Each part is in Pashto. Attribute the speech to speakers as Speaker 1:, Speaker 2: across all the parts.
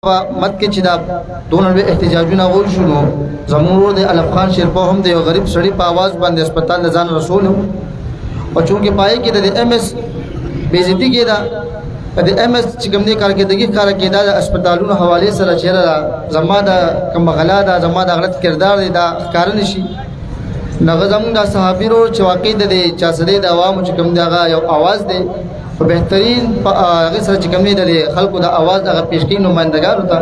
Speaker 1: مت کې چې دا دونه به احتجاجونه وشونو زموږ د الف خان شیرپو هم د یو غریب سړي په आवाज باندې هسپتال ځان رسول او چونکه پای کې د ام اس بیزتی کې دا د ام اس چې کوم دي کارکړدګي کار کې دا هسپتالونو حواله سره چیرې زما د کوم غلا دا زما د غلط کردار دی دا ښکار نشي نغزم دا صحابیرو چې واقع د چا سره د عوامو چې کوم دا یو आवाज دی په بهترین هغه سره چې کوم دی د خلکو د आवाज هغه پیشکې نمائندګار وتا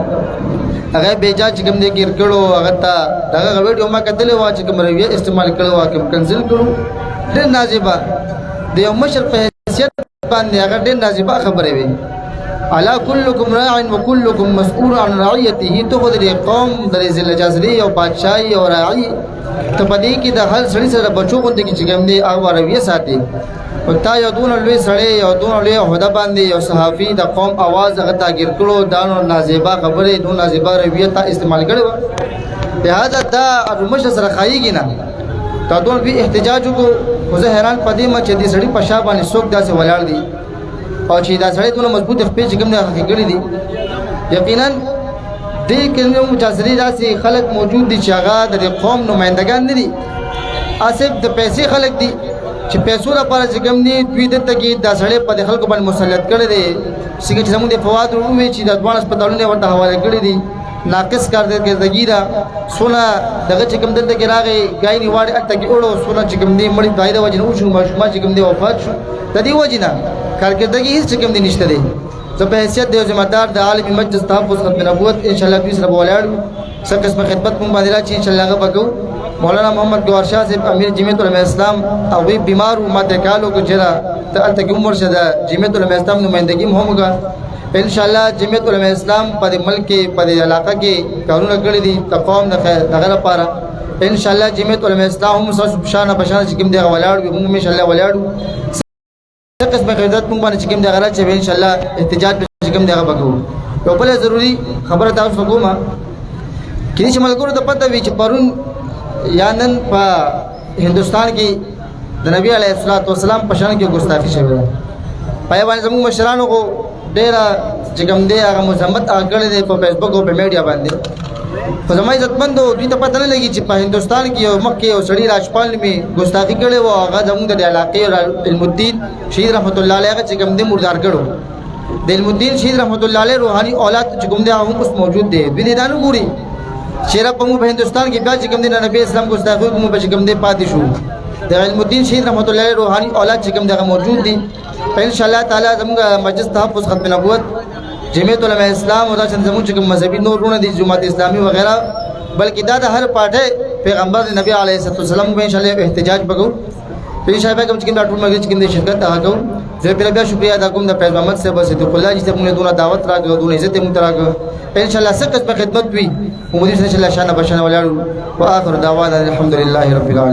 Speaker 1: هغه بیجا چې کوم دی ګیر کړو هغه ته دغه ویډیو ما کتلې وا چې کوم رویه استعمال کړو کوم کنسل کړو ډېر نازیبه د یو مشر په حیثیت باندې هغه ډېر نازیبه خبره وي الا كلكم راع وكلكم مسؤول عن رعيته تو خو د قوم د ذل جزري او بادشاہي او راعي ته پدې کې د هر سړي سره بچو غوندې کې چې کوم دی هغه رویه ساتي او تا یو دون لوی سړی یو دون لوی عہده باندې یو صحافي د قوم आवाज هغه تا ګیر کړو دانو نازیبا خبره دون نازیبا رویه تا استعمال کړو لہذا دا مش سره خایيږي نه تا دون به احتجاج کو زه حیران پدې ما چې دې سړی په شا باندې څوک داسې ولاړ دي او چې دا سړی دونه مضبوط خپل چې کوم دی حقیقت دي یقینا دې کلمو مجازري داسې خلک موجود دي چې هغه د قوم نمائندگان نه دي اسف د پیسې خلک دي چې پیسو لپاره چې کوم دي دوی دته کې د سړی په خلکو باندې مسلط کړي دي څنګه چې زموږ د فواد ورومي چې د ځوان هسپتالونو ورته حواله کړي دي ناقص کارکردګي دا سونه دغه چې کوم دلته کې راغی غاینی واړ اته کې اورو سونه چې کوم دي مړی دایره وجه نو شو ما چې کوم دي وفات شو د دې وجه نه کارکردګي هیڅ کوم دي نشته دي زه په حیثیت د ذمہ دار د عالمي مجلس تحفظ ختم نبوت ان شاء الله دوی سره ولاړو سب قسم خدمت مون باندې راځي ان شاء الله هغه وکړو مولانا محمد گوهر شاه صاحب امیر جمعیت العلماء اسلام او وی بیمار ماته کالو کو جرا ته الته کې عمر شدا جمعیت العلماء اسلام نمائندګي همغه ان شاء الله جمعیت العلماء اسلام په ملک کې په علاقې کې کارونه کړی دي تقوم دغه لپاره ان شاء الله جمعیت العلماء اسلام هم شانه بشانه چې کوم دی ولاړ موږ ان شاء الله ولاړو قسم خدمت مونږ باندې چې کوم دی غره چې ان شاء الله احتجاج چې کوم دی هغه وکړو یو بل ضروری خبره تاسو کومه کله چې ملګرو ته پته وی چې پرون یا نن په هندستان کې د نبی علیه الصلاۃ والسلام په شان کې ګستاخی شوې ده پای باندې زموږ مشرانو کو ډېر چې کوم دی هغه مذمت کړی دی په فیسبوک او په میډیا باندې په زمای عزتمندو دوی ته پته نه لګي چې په هندستان کې یو مکه او سړی راجپال می ګستاخی کړي وو هغه زموږ د علاقې علم الدین شهید رحمت الله علیه چې کوم دی مردار کړو د علم الدین شهید رحمت الله علیه روحاني اولاد چې کوم دی هغه اوس موجود دی دوی دانو ګوري شیرا په مو په هندستان کې بیا چې کوم دی نبی اسلام ګستاخی کوم په کوم دی پاتې شو د علم الدین شهید رحمت الله علیه روحاني اولاد چې کوم دی موجود دي ان شاء الله تعالی زموږ مجلس تحفظ ختم نبوت جمعیت العلماء اسلام او دا زموږ چې کوم مذهبي نورونه دي جماعت اسلامي وغیرہ بلکې دا د هر پاټه پیغمبر نبی علیه السلام په ان شاء الله احتجاج وکړو ان شاء الله کوم چې کوم ټول مګر چې کوم شرکت هغه زه بیا شکریا ادا کوم د فیض محمد صاحب سید الله چې موږ دونه دعوت راغو دونه عزت موږ راغو ان شاء الله سکت په خدمت وي ومدیر ان شاء الله شانه بشانه ولاړو واخر دعوانا الحمد لله رب العالمين.